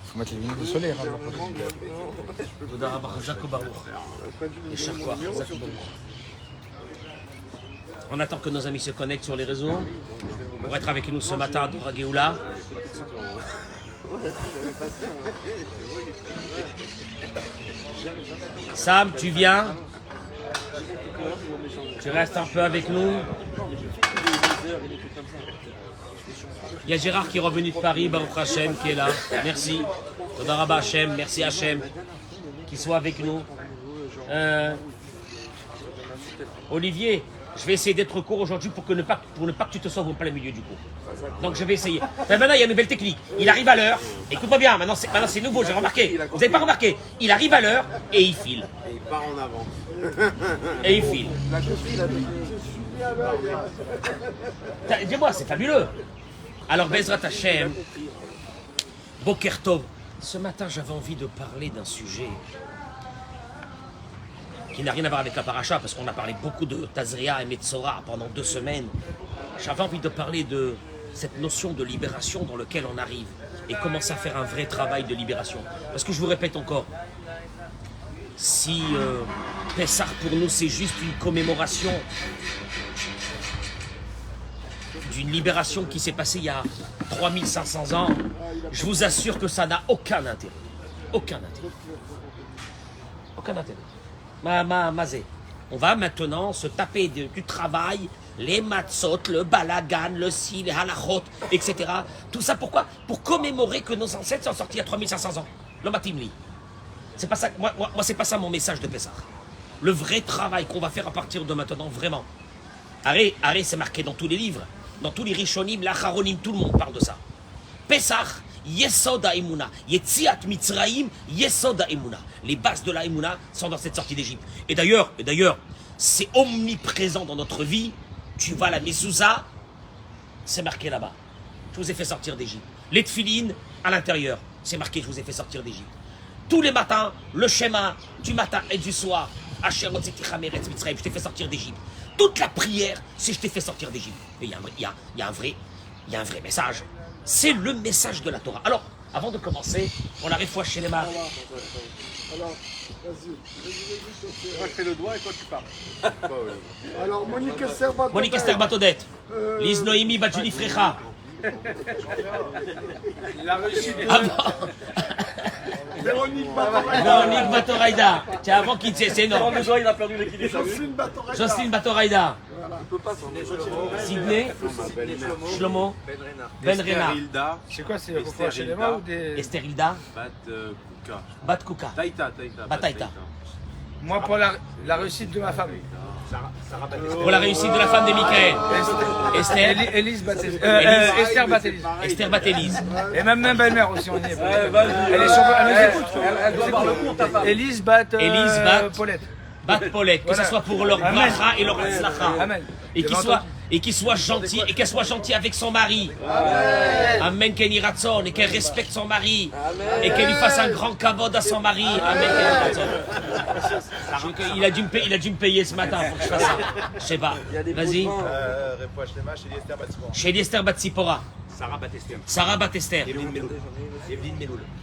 Faut mettre les lunettes de soleil. On attend que nos amis se connectent sur les réseaux pour être avec nous ce matin à Dora Géoula. Sam, tu viens? Tu restes un peu avec nous? Il y a Gérard qui est revenu de Paris, Baruch Hashem qui est là. Merci. Toda Rabba Hashem, merci Hashem. Qu'il soit avec nous. Olivier, je vais essayer d'être court aujourd'hui pour ne pas que tu te sauves au plein milieu du coup. Donc je vais essayer. Maintenant il y a une nouvelle technique. Il arrive à l'heure. Écoute-moi bien, maintenant c'est nouveau, j'ai remarqué. Vous n'avez pas remarqué? Il arrive à l'heure et il file. Et il part en avant. Et il file. Dis-moi, c'est fabuleux. Alors Bezrat Hashem, Boker Tov. Ce matin j'avais envie de parler d'un sujet qui n'a rien à voir avec la paracha, parce qu'on a parlé beaucoup de Tazria et Metzora pendant 2 semaines. J'avais envie de parler de cette notion de libération dans laquelle on arrive et commencer à faire un vrai travail de libération. Parce que je vous répète encore, si Pessah pour nous c'est juste une commémoration d'une libération qui s'est passée il y a 3500 ans, je vous assure que ça n'a aucun intérêt. Aucun intérêt. Aucun intérêt. Mazé. On va maintenant se taper du travail, les matzot, le balagan, le si, les halachot, etc. Tout ça pourquoi? Pour commémorer que nos ancêtres sont sortis il y a 3500 ans. Le matimli. C'est pas ça, moi c'est pas ça mon message de Pessah. Le vrai travail qu'on va faire à partir de maintenant, vraiment. Arrête, c'est marqué dans tous les livres. Dans tous les Rishonim, l'Acharonim, tout le monde parle de ça. Pessah, Yesod HaEmuna. Yetziat Mitzraim, Yesod HaEmuna. Les bases de la Emuna sont dans cette sortie d'Égypte. Et d'ailleurs, c'est omniprésent dans notre vie. Tu vas à la Mezouza, c'est marqué là-bas. Je vous ai fait sortir d'Égypte. Les tefilines, à l'intérieur, c'est marqué, je vous ai fait sortir d'Égypte. Tous les matins, le schéma du matin et du soir. Je t'ai fait sortir d'Égypte. Toute la prière, c'est je t'ai fait sortir d'Égypte. Et il y a un vrai message. C'est le message de la Torah. Alors, avant de commencer, on arrive fois chez les mains. Alors, vas-y. Moi je fais le doigt et toi tu parles. Alors, Monique Esther Batodet. Monique Esther Batodet. Lise Noémie Badjuni Frecha. Il a réussi. Véronique Batoraïda. Véronique Batoraïda. Tiens, avant qu'il c'est énorme. Il a perdu l'équilibre. Jocelyne Batoraïda. Jocelyne Batoraïda. Sidney. Shlomo. Ben Rena. Hilda. C'est quoi, c'est pour chez les mains ou des... Esther Hilda. Bat Kuka. Taïta. Bataïta. Moi, pour la réussite de ma femme. Pour la réussite de la femme de Michael. Esther. Élise Batelise. Esther Batelise. Esther Batelise. Et même belle-mère aussi, on y est. Elle est sur... Elle nous écoute. Elle doit voir le cours, ta femme. Élise Bat... Élise Bat... Paulette. Bat Paulette. Que ce soit pour leur bracha et leur tzlacha. Amen. Et qu'il soit gentil, et qu'elle soit gentille avec son mari. Amen. Qu'elle y ratson, et qu'elle respecte son mari. Et qu'elle lui fasse un grand kavod à son mari. Amen. Il a dû me payer ce matin pour que je fasse ça. Je sais pas. Vas-y. Chez Esther Batsipora. Sarah Batester.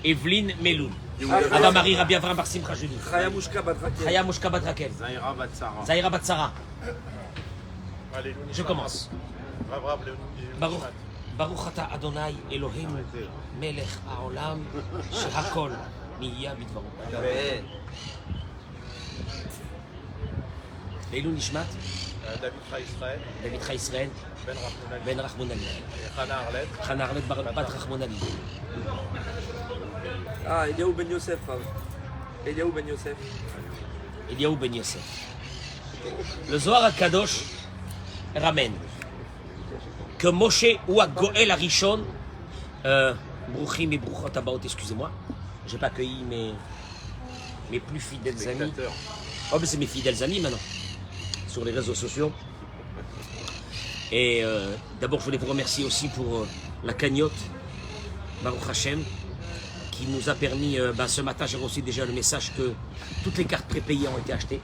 Evelyne Meloul. Abba Marie Rabbi Avram Bar Simcha Julie. Chaya Mushka Bat Rakel. Zahira Bat Sarah. Je commence. Baruch ata Adonai Eloheinu Melech Haolam Shehakol Niya Bidvaro. Leilou Nishmat. David Cha Israël. Ben Rachmon Ali. Chana Arlet Bat Rachmon Ali. Ah, Eliaou Ben Yosef. Eliaou Ben Yosef. Le Zohar HaKadosh ramène que Moshe ou à Goël Arishon, Brouchim et Brouchot Abaot, excusez-moi, j'ai pas accueilli mes plus fidèles amis. Oh, mais c'est mes fidèles amis maintenant, sur les réseaux sociaux. Et d'abord, je voulais vous remercier aussi pour la cagnotte, Baruch Hashem, qui nous a permis, ce matin, j'ai reçu déjà le message que toutes les cartes prépayées ont été achetées.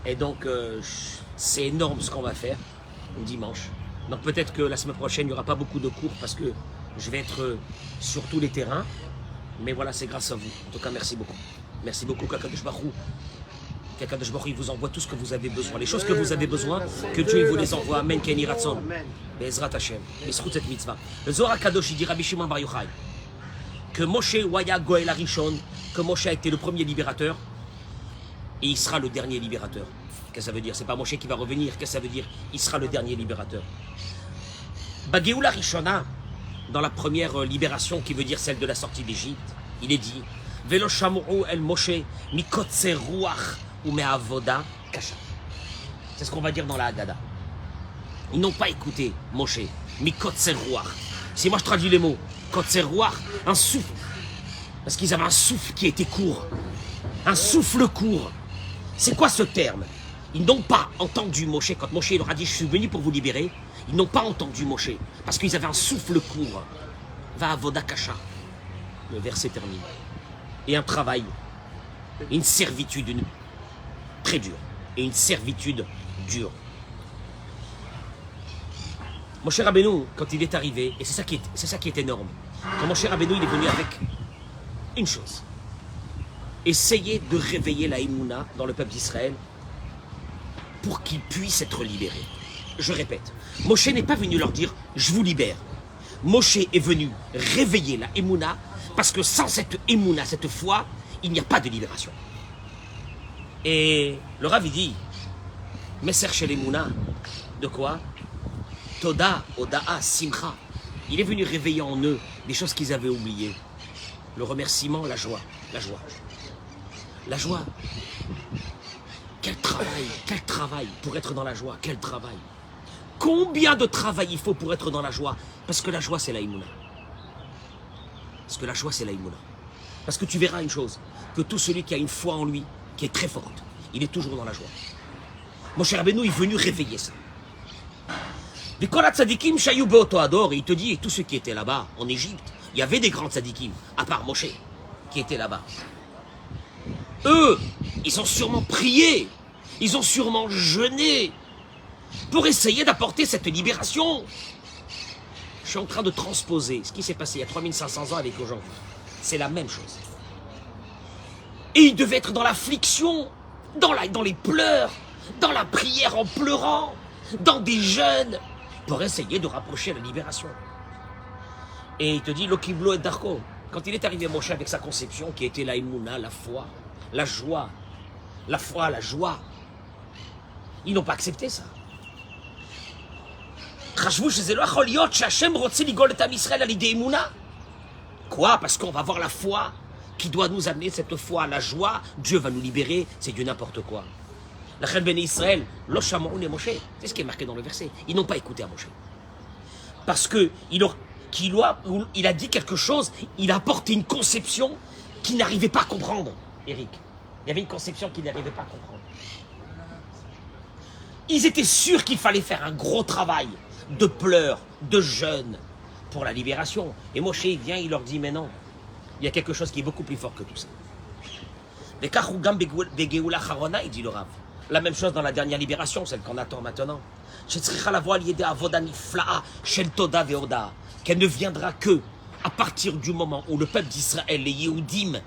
Et donc, c'est énorme ce qu'on va faire dimanche. Donc peut-être que la semaine prochaine, il n'y aura pas beaucoup de cours parce que je vais être sur tous les terrains. Mais voilà, c'est grâce à vous. En tout cas, merci beaucoup. Merci beaucoup, Kakadosh Baruch Hu. Kakadosh Baruch Hu, il vous envoie tout ce que vous avez besoin. Les choses que vous avez besoin, que Dieu vous les envoie. Amen, Keni Ratson. Bezrat Hashem. Bezrat cette mitzvah. Le Zohar Kadosh, il dit Rabbi Shimon Bar Yochai que Moshe Waya Goel Arishon, que Moshe a été le premier libérateur et il sera le dernier libérateur. Qu'est-ce que ça veut dire? C'est pas Moshe qui va revenir. Qu'est-ce que ça veut dire? Il sera le dernier libérateur. Bageoula Rishona, dans la première libération qui veut dire celle de la sortie d'Égypte, il est dit Velo Shamuru el Moshe mikotse ruach ou me'avoda kasha. C'est ce qu'on va dire dans la Haggadah. Ils n'ont pas écouté Moshe mikotse ruach. Si moi je traduis les mots, kotse ruach, un souffle. Parce qu'ils avaient un souffle qui était court. Un souffle court. C'est quoi ce terme? Ils n'ont pas entendu Moshe. Quand Moshe leur a dit, je suis venu pour vous libérer, ils n'ont pas entendu Moshe. Parce qu'ils avaient un souffle court. Va à Vodakasha. Le verset termine. Et un travail. Une servitude très dure. Et une servitude dure. Moshe Rabbeinu, quand il est arrivé, et c'est ça qui est énorme, quand Moshe Rabbeinu il est venu avec une chose. Essayer de réveiller la Emouna dans le peuple d'Israël pour qu'ils puissent être libérés. Je répète, Moshe n'est pas venu leur dire « je vous libère ». Moshe est venu réveiller la Emouna parce que sans cette Emouna, cette foi, il n'y a pas de libération. Et le Rav il dit « Messer chez l'Emouna » de quoi? Toda, Oda'a, Simcha. Il est venu réveiller en eux des choses qu'ils avaient oubliées. Le remerciement, la joie. La joie. La joie. Quel travail pour être dans la joie, quel travail. Combien de travail il faut pour être dans la joie? Parce que la joie c'est la Emouna. Parce que la joie c'est la Emouna. Parce que tu verras une chose, que tout celui qui a une foi en lui, qui est très forte, il est toujours dans la joie. Mon cher Rabbeinu est venu réveiller ça. Et il te dit, et tous ceux qui étaient là-bas, en Égypte, il y avait des grands tzadikim, à part Moshe, qui étaient là-bas. Eux, ils ont sûrement prié, ils ont sûrement jeûné, pour essayer d'apporter cette libération. Je suis en train de transposer ce qui s'est passé il y a 3500 ans avec aujourd'hui. C'est la même chose. Et ils devaient être dans l'affliction, dans les pleurs, dans la prière en pleurant, dans des jeûnes, pour essayer de rapprocher la libération. Et il te dit, Lokiblo et Darko, quand il est arrivé Moshe avec sa conception, qui était la Emouna, la foi, la joie, la foi, la joie, ils n'ont pas accepté ça. Quoi? Parce qu'on va voir la foi qui doit nous amener cette foi, la joie, Dieu va nous libérer, c'est du n'importe quoi. La Chel Ben Israël, Loshamoun et Moshe, c'est ce qui est marqué dans le verset. Ils n'ont pas écouté à Moshe. Parce que il a dit quelque chose, il a apporté une conception qu'ils n'arrivaient pas à comprendre, Eric. Il y avait une conception qu'ils n'arrivaient pas à comprendre. Ils étaient sûrs qu'il fallait faire un gros travail de pleurs, de jeûne pour la libération. Et Moshe il vient, il leur dit, mais non, il y a quelque chose qui est beaucoup plus fort que tout ça. Il dit le Rav. La même chose dans la dernière libération, celle qu'on attend maintenant. Qu'elle ne viendra que à partir du moment où le peuple d'Israël, les Yehudim,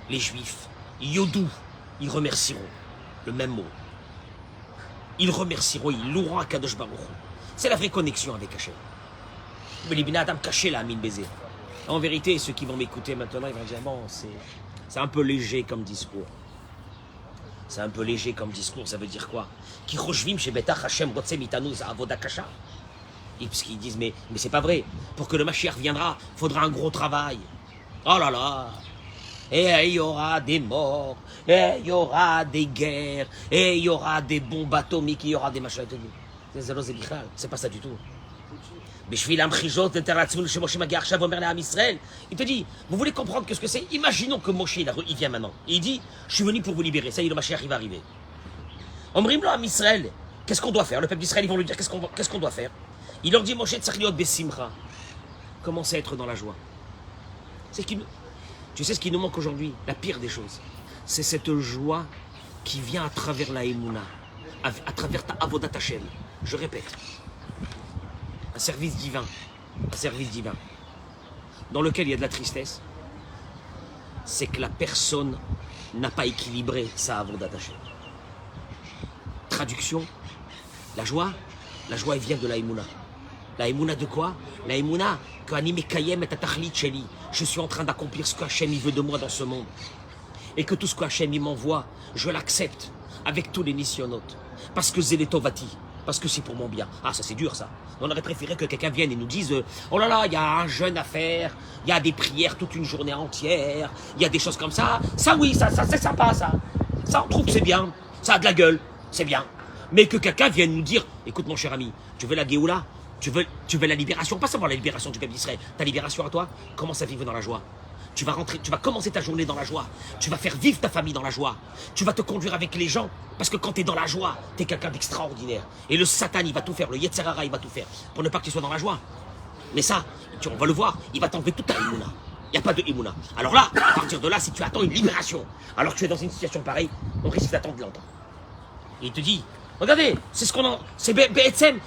les Juifs, Yodou, ils remercieront le même mot. Ils remercieront, ils loueront à Kadosh Baruch Hu. C'est la vraie connexion avec Hachem. Mais les Binadam cachés là, Amin Bézé. En vérité, ceux qui vont m'écouter maintenant, ils vont dire bon, c'est un peu léger comme discours. C'est un peu léger comme discours, ça veut dire quoi? Qui rochvim chez Betach Hachem Rotse Mitanu Avoda Kasha. Et puisqu'ils disent mais c'est pas vrai. Pour que le Mashiach viendra, il faudra un gros travail. Oh là là. Et il y aura des morts, et il y aura des guerres, et il y aura des bombes atomiques, il y aura des machins. C'est pas ça du tout. Il te dit, vous voulez comprendre ce que c'est? Imaginons que Moshe, il vient maintenant. Et il dit, je suis venu pour vous libérer. Ça y est, le Mashiach, il va arriver. Omrimlo à Israël, qu'est-ce qu'on doit faire? Le peuple d'Israël, ils vont lui dire, qu'est-ce qu'on doit faire? Il leur dit, Moshe, tsariot besimcha. Commencez à être dans la joie. Tu sais ce qui nous manque aujourd'hui? La pire des choses. C'est cette joie qui vient à travers la Emouna. à travers ta avodat Hashem. Je répète, un service divin, dans lequel il y a de la tristesse, c'est que la personne n'a pas équilibré sa avodat Hashem. Traduction, la joie elle vient de la Emouna. La Emouna de quoi? La Emouna que Ani Mekayem et Tatachlit Sheli. Je suis en train d'accomplir ce que Hachem il veut de moi dans ce monde. Et que tout ce que Hachem il m'envoie, je l'accepte avec tous les nisyonotes. Parce que Zélétovati, parce que c'est pour mon bien. Ah, ça c'est dur ça. On aurait préféré que quelqu'un vienne et nous dise oh là là, il y a un jeûne à faire, il y a des prières toute une journée entière, il y a des choses comme ça. Ça oui, ça c'est sympa ça. Ça on trouve que c'est bien, ça a de la gueule, c'est bien. Mais que quelqu'un vienne nous dire écoute mon cher ami, tu veux la Géoula? Tu veux la libération, pas seulement la libération du peuple d'Israël, ta libération à toi, commence à vivre dans la joie. Tu vas commencer ta journée dans la joie. Tu vas faire vivre ta famille dans la joie. Tu vas te conduire avec les gens, parce que quand tu es dans la joie, tu es quelqu'un d'extraordinaire. Et le Satan, il va tout faire, le Yetzer Hara, il va tout faire, pour ne pas que tu sois dans la joie. Mais ça, on va le voir, il va t'enlever toute ta Emouna. Il n'y a pas de Emouna. Alors là, à partir de là, si tu attends une libération, alors que tu es dans une situation pareille, on risque d'attendre longtemps. Et il te dit, regardez, c'est ce qu'on en... C'est B'Etzem,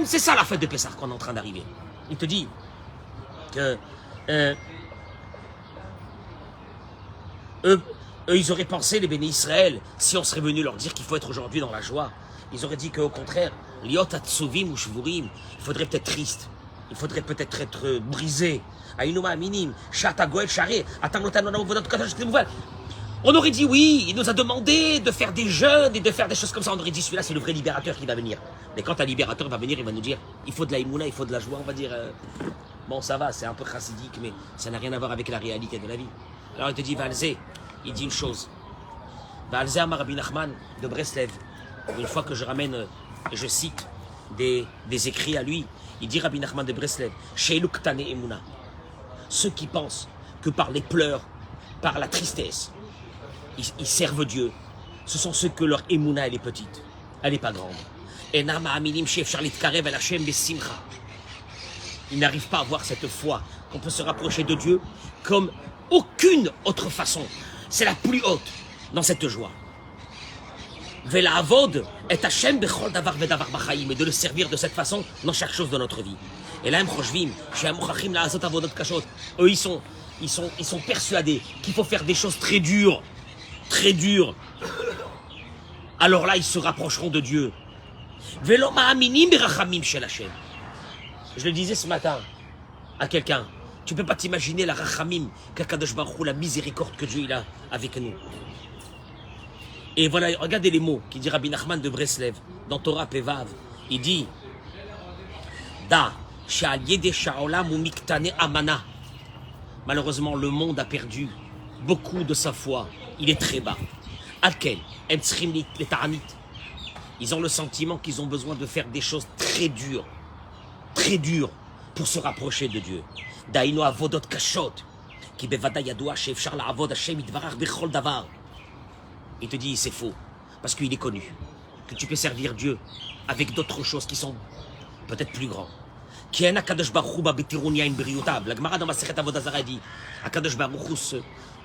c'est ça la fête de Pessah qu'on est en train d'arriver. Il te dit que... Eux, ils auraient pensé, les bénis Israël, si on serait venu leur dire qu'il faut être aujourd'hui dans la joie, ils auraient dit qu'au contraire, Liot Atsuvim ou Shvurim, il faudrait peut-être triste, il faudrait peut-être être brisé. Aïnouma Minim, Shata Goel Charé, on aurait dit oui, il nous a demandé de faire des jeûnes et de faire des choses comme ça. On aurait dit celui-là c'est le vrai libérateur qui va venir. Mais quand un libérateur va venir, il va nous dire il faut de la Emouna, il faut de la joie, on va dire bon ça va, c'est un peu chassidique, mais ça n'a rien à voir avec la réalité de la vie. Alors il te dit Valzé, il dit une chose. Valzé Amar Rabbi Nachman de Breslev, une fois que je ramène, je cite des écrits à lui, il dit Rabbi Nachman de Breslev, Sheiluk Tane Emouna, ceux qui pensent que par les pleurs, par la tristesse, ils servent Dieu, ce sont ceux que leur Emouna elle est petite, elle n'est pas grande. Ils n'arrivent pas à voir cette foi qu'on peut se rapprocher de Dieu comme aucune autre façon. C'est la plus haute dans cette joie. Vela Avod est Hachem bechol davar vedavar b'chaim, et de le servir de cette façon dans chaque chose de notre vie. Et là, eux, ils sont persuadés qu'il faut faire des choses très dures. Très dures. Alors là, ils se rapprocheront de Dieu. Je le disais ce matin à quelqu'un. Tu ne peux pas t'imaginer la rachamim, la miséricorde que Dieu il a avec nous. Et voilà, regardez les mots qu'il dit Rabbi Nachman de Breslev dans Torah Pevav. Il dit Da amana. Malheureusement, le monde a perdu beaucoup de sa foi. Il est très bas. Alkel, les Taranit. Ils ont le sentiment qu'ils ont besoin de faire des choses très dures pour se rapprocher de Dieu. Daino avodot kashot, qui bevada yadoua sheefshar la avod Hashem itvarach bechol davar. Il te dit c'est faux parce qu'il est connu que tu peux servir Dieu avec d'autres choses qui sont peut-être plus grands. Qui est un Akadosh Baruch Hu b'tirunia in briutab. La Gemara dans Masechet Avodah Zarah dit Akadosh Baruch Hu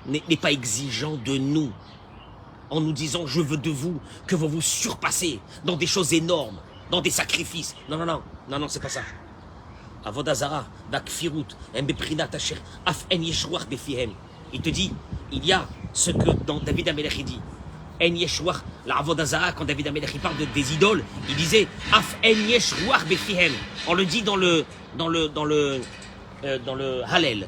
n'est pas exigeant de nous en nous disant je veux de vous que vous vous surpassez dans des choses énormes, dans des sacrifices. Non, c'est pas ça. Avodah Zarah, Dakfirut, Mbeprinat Asher, Af En Yeshruach Befihem. Il te dit, il y a ce que dans David Amelech il dit. En Yeshruach, la Avodah Zarah, quand David Amelech il parle des idoles, il disait Af En Yeshruach Befihem. On le dit dans le Hallel.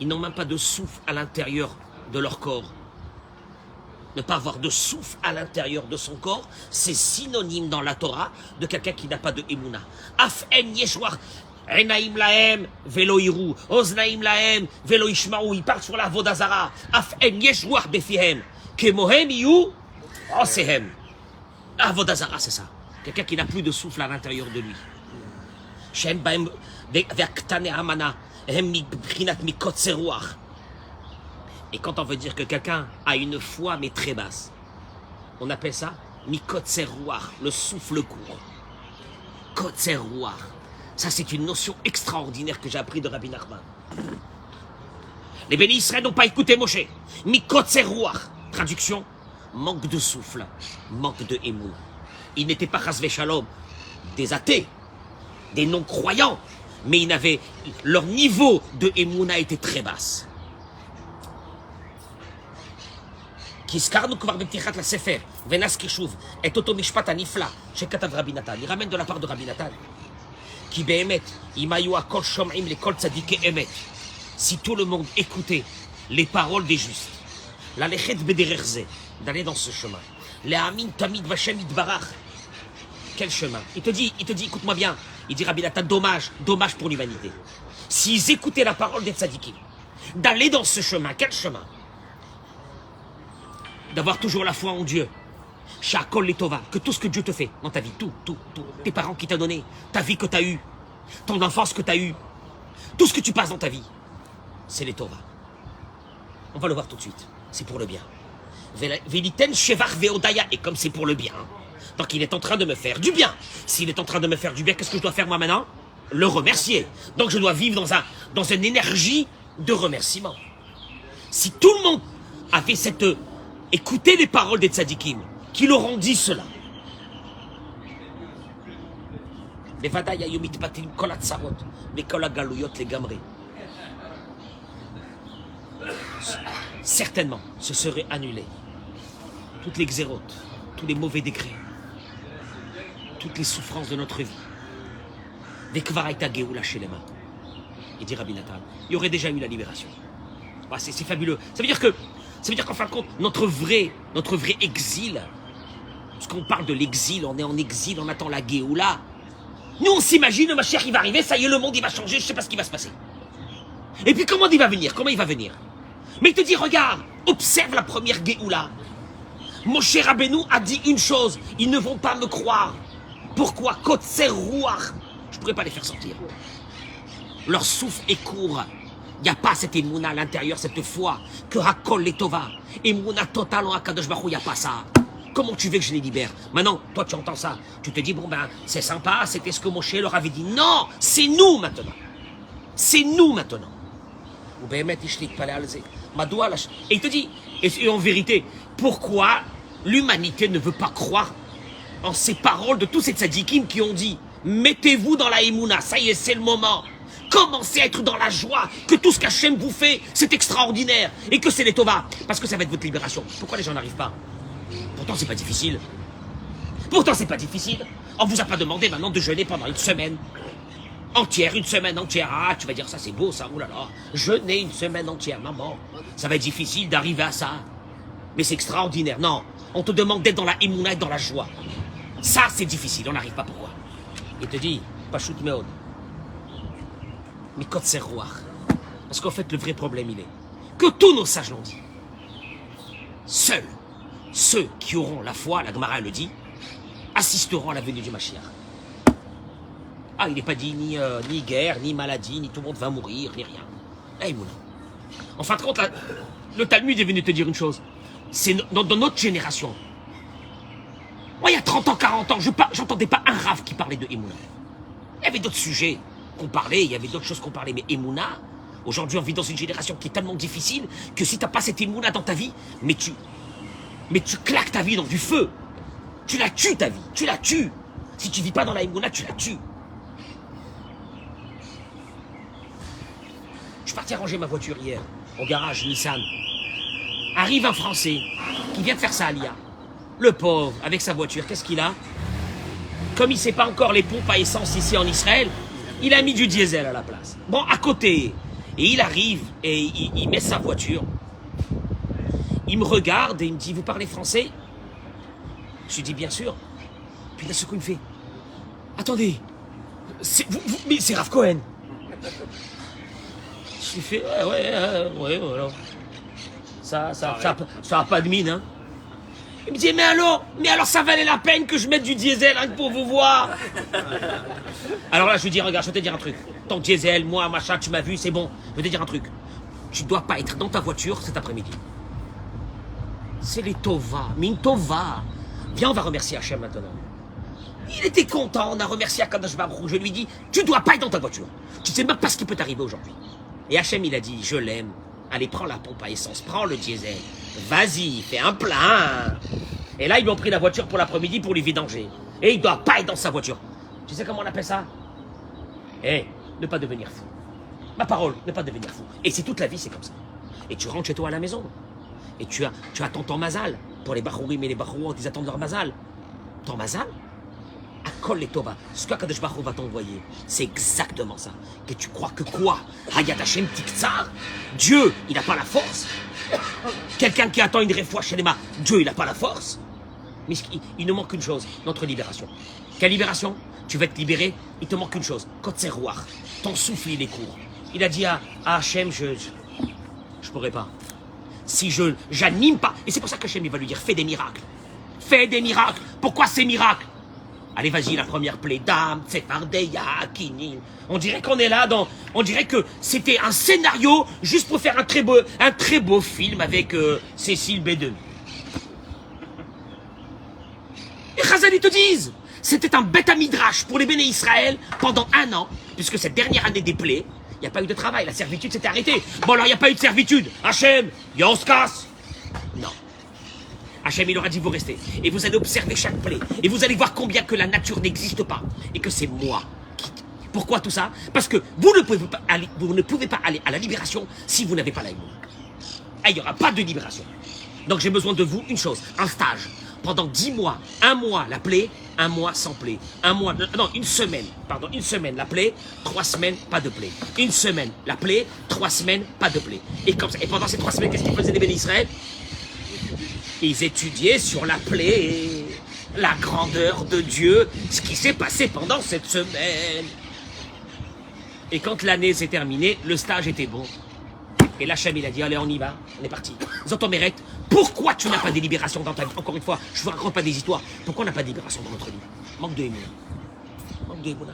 Ils n'ont même pas de souffle à l'intérieur de leur corps. Ne pas avoir de souffle à l'intérieur de son corps, c'est synonyme dans la Torah de quelqu'un qui n'a pas de Emouna. Af en yeshwach, enaim lahem, velo iru, oznaim lahem, velo ishmaou. Il parle sur la Avodah Zarah. Af en yeshwach befihem, kemohem iyu, osehem. La Avodah Zarah, c'est ça. Quelqu'un qui n'a plus de souffle à l'intérieur de lui. Shem baem ve'aktane amana, hem mikprinat mikotze ruach. Et quand on veut dire que quelqu'un a une foi mais très basse, on appelle ça mikotzer ruach, le souffle court. Kotzer ruach. Ça c'est une notion extraordinaire que j'ai appris de Rabbi Nachman. Les bénis Israël n'ont pas écouté Moshe. Mikotzer ruach. Traduction, manque de souffle, manque de émouna. Ils n'étaient pas chasvé shalom, des athées, des non-croyants, mais leur niveau de émouna était très basse. כי הזכרנו כבר בפתיחת לספר, ונזכיר שוב את אותו משפט הנפלא שכתב רבי נתן. אני רמז de la part de רבי נתן. כי באמת, אם היו הכל שומעים לכל צדיקי אמת, si tout le monde écoutait les paroles des justes, ללכת בדרך זה, d'aller dans ce chemin, להאמין תמיד בשם יתברך. Quel chemin? Il te dit, écoute-moi bien, il dit Rabbi Natan, dommage pour l'humanité. S'ils écoutaient la parole des tzadikim, d'aller dans ce chemin, quel chemin? D'avoir toujours la foi en Dieu. Shakol letova, que tout ce que Dieu te fait dans ta vie, tout, tes parents qui t'ont donné, ta vie que tu as eue, ton enfance que tu as eue, tout ce que tu passes dans ta vie, c'est les tova. On va le voir tout de suite, c'est pour le bien. Veliten shevach veodaya, et comme c'est pour le bien, donc il est en train de me faire du bien. S'il est en train de me faire du bien, qu'est-ce que je dois faire moi maintenant? Le remercier. Donc je dois vivre dans une énergie de remerciement. Si tout le monde avait écouté les paroles des tzadikim, qui leur ont dit cela, certainement ce serait annulé. Toutes les xérotes, tous les mauvais décrets, toutes les souffrances de notre vie. Il dit Rabbi Natan, il y aurait déjà eu la libération. Bah, c'est fabuleux. Ça veut dire qu'en fin de compte, notre vrai exil, parce qu'on parle de l'exil, on est en exil, on attend la Géoula. Nous, on s'imagine, le Mashiach, il va arriver, ça y est, le monde, il va changer, je ne sais pas ce qui va se passer. Et puis, comment il va venir? Mais il te dit, regarde, observe la première Géoula. Moshe Rabbeinu a dit une chose, ils ne vont pas me croire. Pourquoi? Kotser Ruach. Je ne pourrais pas les faire sortir. Leur souffle est court. Il n'y a pas cette émouna à l'intérieur, cette foi, que Hakol Letova. Émouna totale en Akadosh Baruch Hu, il n'y a pas ça. Comment tu veux que je les libère? Maintenant, toi tu entends ça. Tu te dis, bon ben, c'est sympa, c'était ce que Moshe leur avait dit. Non, c'est nous maintenant. C'est nous maintenant. Et il te dit, et en vérité, pourquoi l'humanité ne veut pas croire en ces paroles de tous ces tzadikim qui ont dit, mettez-vous dans la émouna, ça y est, c'est le moment. Commencez à être dans la joie, que tout ce qu'Hachem vous fait, c'est extraordinaire, et que c'est les Tova, parce que ça va être votre libération. Pourquoi les gens n'arrivent pas? Pourtant, c'est pas difficile. On vous a pas demandé maintenant de jeûner pendant une semaine entière. Ah, tu vas dire ça, c'est beau ça, oulala. Jeûner une semaine entière, maman. Ça va être difficile d'arriver à ça. Mais c'est extraordinaire. Non, on te demande d'être dans la émouna et dans la joie. Ça, c'est difficile, on n'arrive pas. Pourquoi? Il te dit, Pashut Meod. Mais Kotser Ruach. Parce qu'en fait, le vrai problème, il est que tous nos sages l'ont dit. Seuls ceux qui auront la foi, la Gemara le dit, assisteront à la venue du Mashiach. Ah, il n'est pas dit ni guerre, ni maladie, ni tout le monde va mourir, ni rien. Là, il mourra. En fin de compte, le Talmud est venu te dire une chose. C'est dans notre génération. Moi, il y a 30 ans, 40 ans, j'entendais pas un rave qui parlait de Emouna. Il y avait d'autres sujets qu'on parlait, il y avait d'autres choses qu'on parlait, mais Emouna, aujourd'hui, on vit dans une génération qui est tellement difficile que si tu n'as pas cette Emouna dans ta vie, mais tu claques ta vie dans du feu. Tu la tues, ta vie. Tu la tues. Si tu ne vis pas dans la Emouna, tu la tues. Je suis parti ranger ma voiture hier, au garage Nissan. Arrive un Français qui vient de faire sa alia. Le pauvre, avec sa voiture, qu'est-ce qu'il a? Comme il ne sait pas encore les pompes à essence ici en Israël, il a mis du diesel à la place. Bon, à côté. Et il arrive et il met sa voiture. Il me regarde et il me dit, vous parlez français? Je lui dis, bien sûr. Puis d'un seul coup, il me fait, attendez, mais c'est Rav Cohen. Je lui fais, ouais, alors. Ça a pas de mine, hein. Il me dit, mais alors, ça valait la peine que je mette du diesel hein, pour vous voir. Alors là, je lui dis, regarde, je vais te dire un truc. Ton diesel, moi, machin, tu m'as vu, c'est bon. Je vais te dire un truc. Tu dois pas être dans ta voiture cet après-midi. C'est les Tova, Min Tova. Viens, on va remercier Hachem maintenant. Il était content, on a remercié Akadosh Baruch Hu. Je lui dis, tu dois pas être dans ta voiture. Tu sais même pas ce qui peut t'arriver aujourd'hui. Et Hachem, il a dit, je l'aime. Allez, prends la pompe à essence, prends le diesel. Vas-y, fais un plein. Et là, ils lui ont pris la voiture pour l'après-midi pour lui vidanger. Et il ne doit pas être dans sa voiture. Tu sais comment on appelle ça? Ne pas devenir fou. Ma parole, ne pas devenir fou. Et c'est toute la vie, c'est comme ça. Et tu rentres chez toi à la maison. Et tu attends ton mazal. Pour les barourim et les barouans, ils attendent leur mazal. Ton mazal? Akol et Tova. Ce que Kadosh Baruch Hu va t'envoyer, c'est exactement ça. Que tu crois que quoi? Hayat Hashem Tiktsar? Dieu, il n'a pas la force. Quelqu'un qui attend une réfoua chez les mains, Dieu, il n'a pas la force. Mais il nous manque une chose, notre libération. Quelle libération? Tu vas être libéré, il te manque une chose. Kotser Ruach, ton souffle, il est court. Il a dit à Hachem, je pourrais pas. Si j'anime pas. Et c'est pour ça qu'Hachem, il va lui dire, fais des miracles. Fais des miracles. Pourquoi ces miracles? Allez, vas-y, la première plaie, Dame, Tsefardeya, Kinin. On dirait qu'on est là on dirait que c'était un scénario juste pour faire un très beau film avec Cécile B2. Et Chazal, ils te disent, c'était un bête à midrash pour les béné Israël pendant 1 an, puisque cette dernière année des plaies, il n'y a pas eu de travail, la servitude s'était arrêtée. Bon, alors il n'y a pas eu de servitude. Hachem, on se casse. Non. Hachem, il aura dit, vous restez. Et vous allez observer chaque plaie. Et vous allez voir combien que la nature n'existe pas. Et que c'est moi qui... Pourquoi tout ça? Parce que vous ne pouvez pas aller à la libération si vous n'avez pas la Emouna. Il n'y aura pas de libération. Donc j'ai besoin de vous, une chose, un stage. Pendant 10 mois, 1 mois la plaie, 1 mois sans plaie. Une semaine la plaie, 3 semaines pas de plaie. 1 semaine la plaie, 3 semaines pas de plaie. Et comme ça. Et pendant ces 3 semaines, qu'est-ce qu'ils faisaient les béné Israël? Ils étudiaient sur la plaie, la grandeur de Dieu, ce qui s'est passé pendant cette semaine. Et quand l'année s'est terminée, le stage était bon. Et l'Hachem, il a dit, allez, on y va, on est parti. Zanton Meret, pourquoi tu n'as pas de libération dans ta vie? Encore une fois, je ne vous raconte pas des histoires. Pourquoi on n'a pas de libération dans notre vie? Manque de Emouna. Manque de Emouna.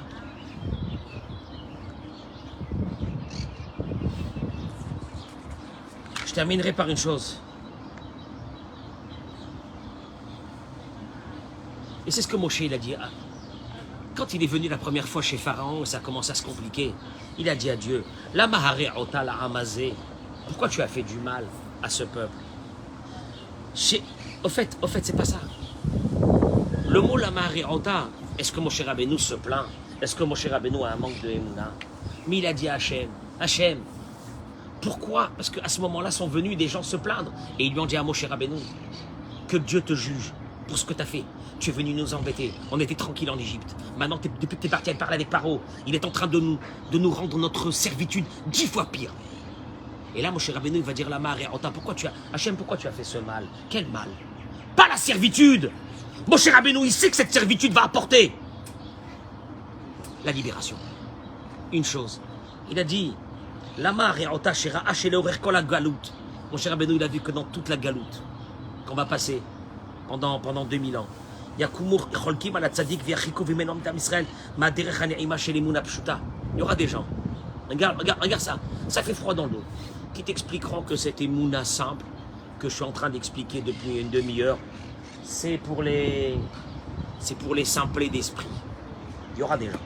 Je terminerai par une chose. Et c'est ce que Moshe, il a dit. Quand il est venu la première fois chez Pharaon, ça commence à se compliquer. Il a dit à Dieu, la Mahare Ota la Hamazé, pourquoi tu as fait du mal à ce peuple? Au fait, c'est pas ça. Le mot la Mahare Ota, est-ce que Moshe Rabbeinu se plaint? Est-ce que Moshe Rabbeinu a un manque de Emouna? Mais il a dit à Hachem, pourquoi? Parce qu'à ce moment-là sont venus des gens se plaindre. Et ils lui ont dit à Moshe Rabbeinu, que Dieu te juge pour ce que tu as fait. Tu es venu nous embêter. On était tranquille en Égypte. Maintenant, tu es parti à parler avec Paro. Il est en train de nous rendre notre servitude 10 fois pire. Et là, Moshe Rabbeinu, il va dire la Mahare Ota, Hachem, pourquoi tu as fait ce mal? Quel mal? Pas la servitude. Moshe Rabbeinu, il sait que cette servitude va apporter la libération. Une chose. Il a dit, la Mahare Ota shera hachele orer kol ha galout. Moshe Rabbeinu, il a vu que dans toute la galoute qu'on va passer pendant 2000 ans, il y aura des gens, regarde ça, ça fait froid dans le dos, qui t'expliqueront que cette émouna simple que je suis en train d'expliquer depuis une demi-heure, c'est pour les simplés d'esprit. Il y aura des gens.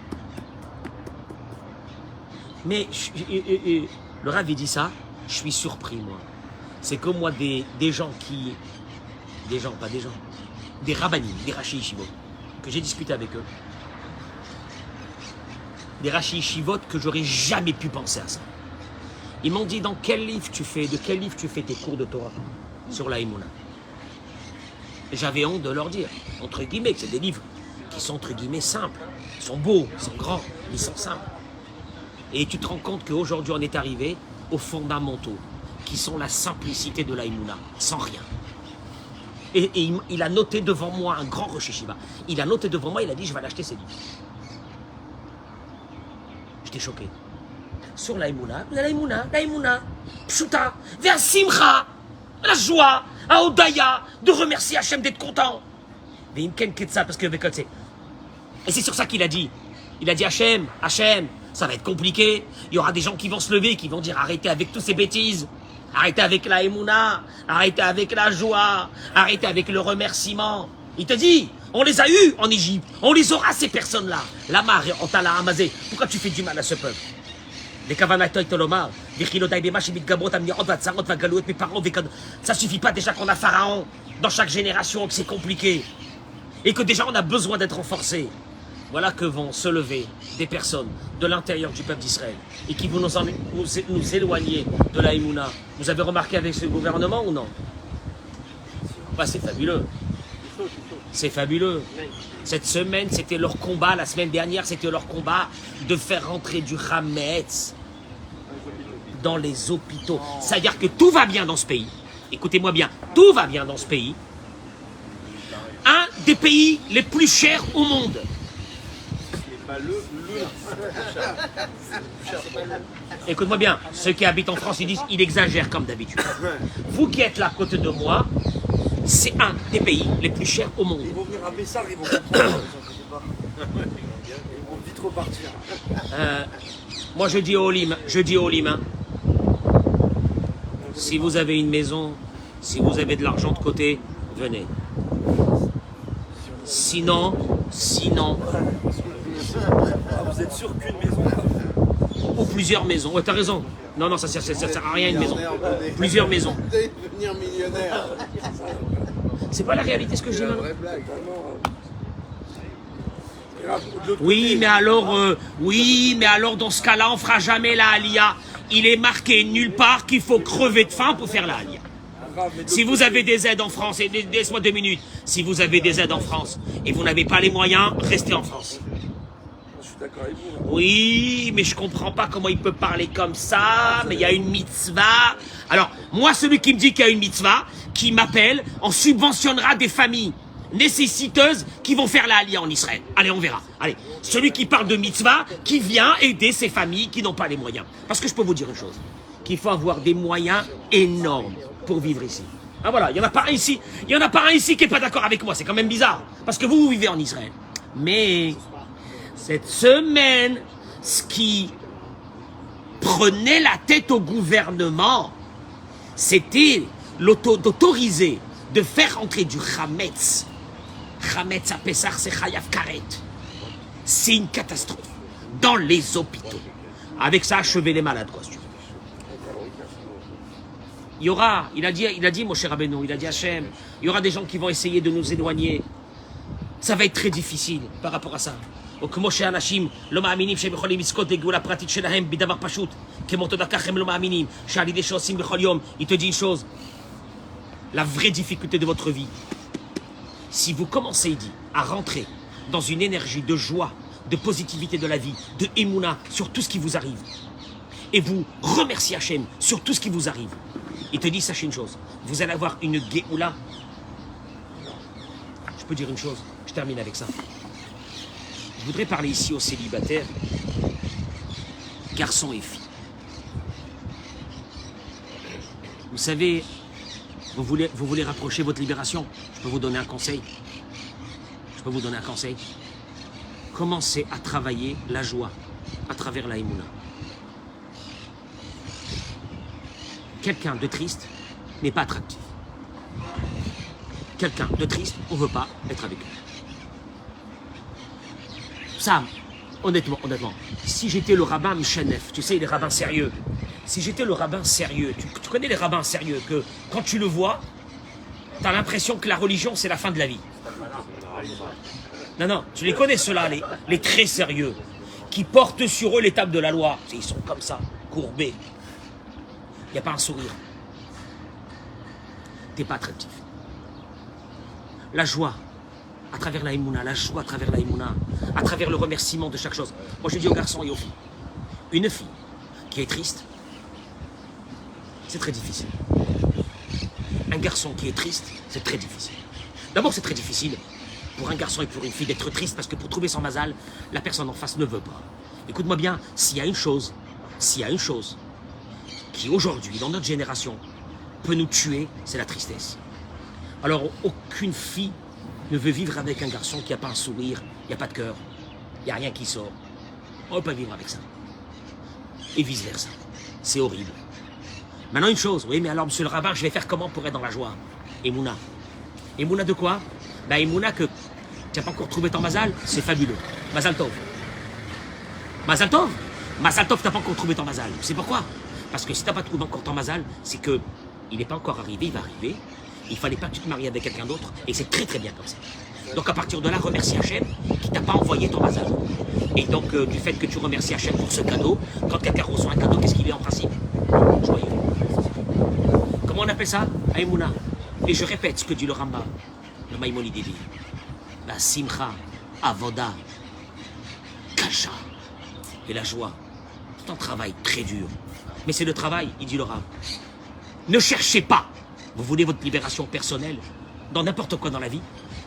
Mais le Rav dit ça, je suis surpris moi. C'est comme moi des gens qui... Des rabbanim, des rachi yeshivot, que j'ai discuté avec eux. Des rachi yeshivot que j'aurais jamais pu penser à ça. Ils m'ont dit, de quel livre tu fais tes cours de Torah sur la Emouna? J'avais honte de leur dire, entre guillemets, que c'est des livres qui sont entre guillemets simples. Ils sont beaux, ils sont grands, ils sont simples. Et tu te rends compte qu'aujourd'hui on est arrivé aux fondamentaux, qui sont la simplicité de la Emouna, sans rien. Et il a noté devant moi, un grand Rosh Yeshiva, il a noté devant moi, il a dit, je vais l'acheter ces livres. J'étais choqué. Sur la Emouna, Pshuta, vers Simcha, la joie, à Odaya, de remercier Hachem d'être content. Parce que et c'est sur ça qu'il a dit. Il a dit, Hachem, ça va être compliqué. Il y aura des gens qui vont se lever, qui vont dire, arrêtez avec toutes ces bêtises. Arrêtez avec la Emouna, arrêtez avec la joie, arrêtez avec le remerciement. Il te dit, on les a eus en Égypte, on les aura ces personnes-là. La Mahare Ota la Hamazé, pourquoi tu fais du mal à ce peuple? Ça suffit pas déjà qu'on a Pharaon dans chaque génération, que c'est compliqué. Et que déjà on a besoin d'être renforcé. Voilà que vont se lever des personnes de l'intérieur du peuple d'Israël et qui vont nous éloigner de la Emouna. Vous avez remarqué avec ce gouvernement ou non? Bah, c'est fabuleux. C'est fabuleux. Cette semaine, c'était leur combat. La semaine dernière, c'était leur combat de faire rentrer du Hametz dans les hôpitaux. C'est-à-dire que tout va bien dans ce pays. Écoutez-moi bien, tout va bien dans ce pays. Un des pays les plus chers au monde. Écoute-moi bien, ceux qui habitent en France, ils disent il exagère comme d'habitude. Vous qui êtes là à côté de moi, c'est un des pays les plus chers au monde. Ils vont venir à Bessar, ils vont comprendre, ne vous inquiétez pas. Ils vont vite repartir. Moi je dis au Lim, si vous avez une maison, si vous avez de l'argent de côté, venez. Sinon, Ah, vous êtes sûr qu'une maison ou plusieurs maisons. Ouais, t'as raison. Non, ça sert à rien une maison. Plusieurs maisons. Devenir millionnaire. C'est pas la réalité ce que je dis là. Vraie blague. Oui, mais alors dans ce cas-là, on fera jamais la Aliyah. Il est marqué nulle part qu'il faut crever de faim pour faire la Aliyah. Si vous avez des aides en France, et laisse-moi 2 minutes, si vous avez des aides en France et vous n'avez pas les moyens, restez en France. Je suis d'accord avec vous. Là. Oui, mais je comprends pas comment il peut parler comme ça, mais il y a une mitzvah. Alors, moi, celui qui me dit qu'il y a une mitzvah, qui m'appelle, on subventionnera des familles nécessiteuses qui vont faire la Aliyah en Israël. Allez, on verra. Allez, celui qui parle de mitzvah, qui vient aider ces familles qui n'ont pas les moyens. Parce que je peux vous dire une chose, qu'il faut avoir des moyens énormes pour vivre ici. Ah voilà, il n'y en a pas un ici qui n'est pas d'accord avec moi, c'est quand même bizarre, parce que vous vivez en Israël. Mais cette semaine, ce qui prenait la tête au gouvernement, c'était d'autoriser de faire entrer du Hametz. Hametz à Pessah, c'est Chayav Karet. C'est une catastrophe. Dans les hôpitaux. Avec ça, achever les malades, quoi, si tu veux. Il y aura, il a dit, mon cher Rabbeinu, il a dit Hachem, il y aura des gens qui vont essayer de nous éloigner. Ça va être très difficile par rapport à ça. וכמו שאנשים לא מאמינים שהם יכולים לזכות לגאולה פרטית שלהם בדבר פשוט, כמו תודה כך הם לא מאמינים שעל ידי שעושים בכל יום. Il te dit une chose, la vraie difficulté de votre vie, si vous commencez, il dit, à rentrer dans une énergie de joie, de positivité de la vie, de émouna sur tout ce qui vous arrive, et vous remerciez Hachem sur tout ce qui vous arrive, il te dit, sachez une chose, vous allez avoir une géoula. Je peux dire une chose, je termine avec ça. Je voudrais parler ici aux célibataires, garçons et filles. Vous savez, vous voulez rapprocher votre libération. Je peux vous donner un conseil. Commencez à travailler la joie à travers la Emouna. Quelqu'un de triste n'est pas attractif. Quelqu'un de triste, on ne veut pas être avec lui. Ça, honnêtement, si j'étais le rabbin Michenef, tu sais, les rabbins sérieux, si j'étais le rabbin sérieux, tu connais les rabbins sérieux, que quand tu le vois, tu as l'impression que la religion, c'est la fin de la vie. Non, tu les connais ceux-là, les très sérieux, qui portent sur eux l'étape de la loi. Ils sont comme ça, courbés. Il n'y a pas un sourire. Tu n'es pas attractif. La joie, à travers la Emouna, à travers le remerciement de chaque chose. Moi, je dis aux garçons et aux filles, une fille qui est triste, c'est très difficile. Un garçon qui est triste, c'est très difficile. D'abord, c'est très difficile pour un garçon et pour une fille d'être triste parce que pour trouver son mazal, la personne en face ne veut pas. Écoute-moi bien, s'il y a une chose qui aujourd'hui, dans notre génération, peut nous tuer, c'est la tristesse. Alors, aucune fille ne veut vivre avec un garçon qui n'a pas un sourire, il n'y a pas de cœur, il n'y a rien qui sort. On ne peut pas vivre avec ça. Et vice-versa. C'est horrible. Maintenant, une chose, oui, mais alors, monsieur le rabbin, je vais faire comment pour être dans la joie? Emouna. Emouna de quoi? Ben, Emouna que tu n'as pas encore trouvé ton mazal, c'est fabuleux. Mazal Tov. Mazal Tov. Mazal Tov, t'as pas encore trouvé ton Mazal. Tu sais pourquoi? Parce que si t'as pas trouvé encore ton Mazal, c'est que il n'est pas encore arrivé, il va arriver. Il fallait pas que tu te maries avec quelqu'un d'autre, et c'est très très bien comme ça. Donc à partir de là, remercie Hachem qui t'a pas envoyé ton Mazal. Et donc du fait que tu remercies Hachem pour ce cadeau, quand quelqu'un reçoit un cadeau, qu'est-ce qu'il est en principe? Joyeux. Comment on appelle ça? Aïmouna. Et je répète ce que dit le Rambam, le Maïmonide dit. La simcha, avoda, kasha, et la joie. C'est un travail très dur. Mais c'est le travail, il dit le Rambam. Ne cherchez pas. Vous voulez votre libération personnelle dans n'importe quoi dans la vie?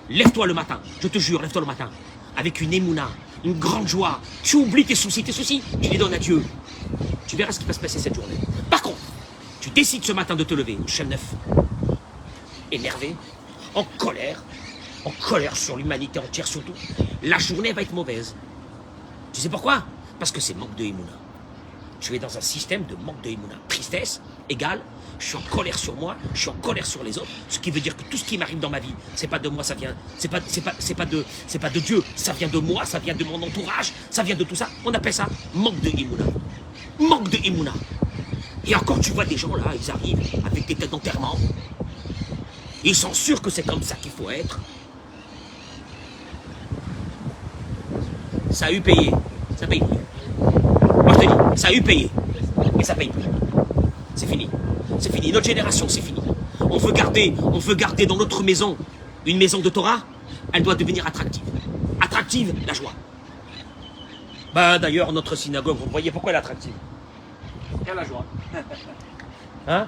Lève-toi le matin, je te jure, lève-toi le matin. Avec une émouna, une grande joie. Tu oublies tes soucis, tu les donnes à Dieu. Tu verras ce qui va se passer cette journée. Par contre, tu décides ce matin de te lever, Michel Neuf, énervé, en colère sur l'humanité entière surtout. La journée va être mauvaise. Tu sais pourquoi? Parce que c'est manque de émouna. Tu es dans un système de manque de émouna. Tristesse égale, je suis en colère sur moi, je suis en colère sur les autres, ce qui veut dire que tout ce qui m'arrive dans ma vie, c'est pas de moi, ça vient, c'est pas de Dieu, ça vient de moi, ça vient de mon entourage, ça vient de tout ça. On appelle ça manque de émouna. Manque de émouna. Et encore, tu vois des gens là, ils arrivent avec des têtes d'enterrement. Ils sont sûrs que c'est comme ça qu'il faut être. Ça a eu payé, ça paye plus. Moi je te dis, ça a eu payé, mais ça paye plus. C'est fini. C'est fini. Notre génération, c'est fini. On veut garder dans notre maison, une maison de Torah, elle doit devenir attractive. Attractive, la joie. Bah d'ailleurs, notre synagogue, vous voyez pourquoi elle est attractive? Quelle la joie. Hein?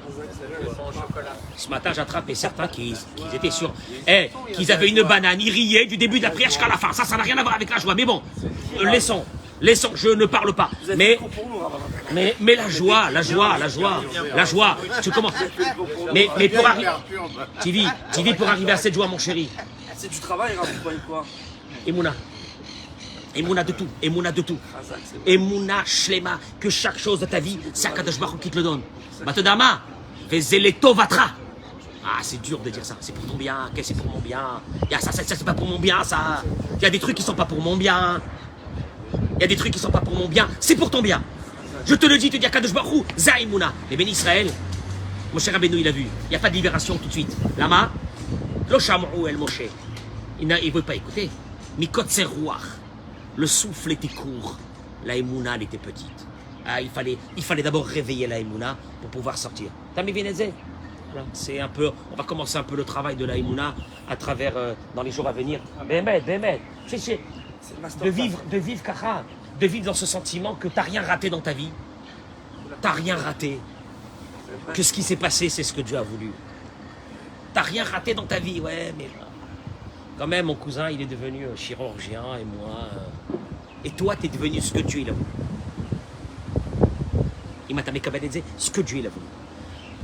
Ce matin, j'attrapais certains qui étaient sûrs qu'ils avaient une banane, ils riaient du début de la prière jusqu'à la fin. Ça n'a rien à voir avec la joie. Mais bon, laissons, je ne parle pas. Mais la joie, tu commences. Mais pour arriver, tu vis pour arriver à cette joie, mon chéri. C'est du travail, vous croyez quoi? Emouna de tout, Emouna de tout. Emouna, Shlema, que chaque chose de ta vie, c'est Akadosh Baruch Hu qui te le donne. Batodama, Vezeleto Vatra. Ah, c'est dur de dire ça, c'est pour ton bien, c'est pour mon bien. Ça, c'est pas pour mon bien, ça. Il y a des trucs qui sont pas pour mon bien. Il y a des trucs qui sont pas pour mon bien, c'est pour ton bien. Je te le dis, tu dis Akadosh Baruch Hu, Zaïmouna. Les bénis Israël, mon cher Rabbeinu, il a vu. Il n'y a pas de libération tout de suite. Lama, Lo Sham'u El Moshe. Il ne veut pas écouter. Mikot Serouach. Le souffle était court, la Emouna elle était petite. Ah, il fallait d'abord réveiller la Emouna pour pouvoir sortir. T'as mis Vénézé? Voilà, c'est un peu, on va commencer un peu le travail de la Emouna à travers, dans les jours à venir. Bémet, de vivre Kacha, de vivre dans ce sentiment que t'as rien raté dans ta vie. T'as rien raté. Que ce qui s'est passé, c'est ce que Dieu a voulu. T'as rien raté dans ta vie, ouais, mais... Quand même, mon cousin, il est devenu chirurgien, et moi... Et toi, tu es devenu ce que Dieu il a voulu. Il m'a tamé Kabbaladze, ce que Dieu il a voulu.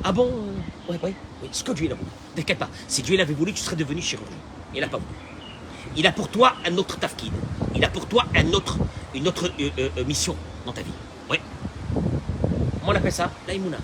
Ah bon? Oui, ce que Dieu il a voulu. T'inquiète pas, si Dieu l'avait voulu, tu serais devenu chirurgien. Il n'a pas voulu. Il a pour toi un autre tafkid. Il a pour toi une autre mission dans ta vie. Oui. Comment on appelle ça? La Emouna.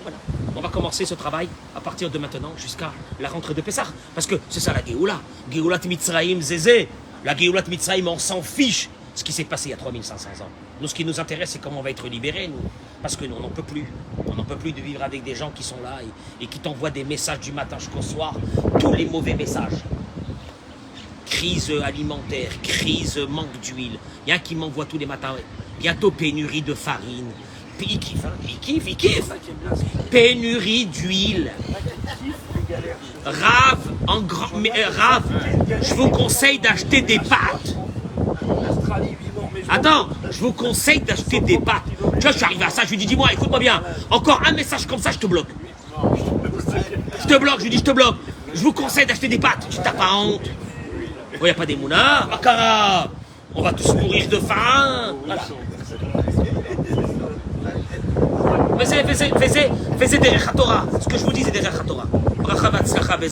Voilà. On va commencer ce travail à partir de maintenant jusqu'à la rentrée de Pessah. Parce que c'est ça la Géoula. Géoulat Mitzrayim Zézé. La Géoulat Mitzrayim, on s'en fiche ce qui s'est passé il y a 3500 ans. Nous, ce qui nous intéresse, c'est comment on va être libérés, nous. Parce que nous, on n'en peut plus. On n'en peut plus de vivre avec des gens qui sont là et qui t'envoient des messages du matin jusqu'au soir. Tous les mauvais messages. Crise alimentaire, crise manque d'huile. Il y a un qui m'envoie tous les matins. Bientôt pénurie de farine. Il kiffe, hein. Il kiffe. Pénurie d'huile. Rav, Rav, je vous conseille d'acheter des pâtes. Attends, je vous conseille d'acheter des pâtes. Tu vois, je suis arrivé à ça, je lui dis, dis-moi, écoute-moi bien, encore un message comme ça, je te bloque. Je te bloque, je lui dis, je te bloque. Je vous conseille d'acheter des pâtes. Tu t'as pas honte. Oh, il n'y a pas des mounards, Makara. On va tous mourir de faim. Voilà. Faisez des Torah. Ce que je vous dis, c'est des Torah.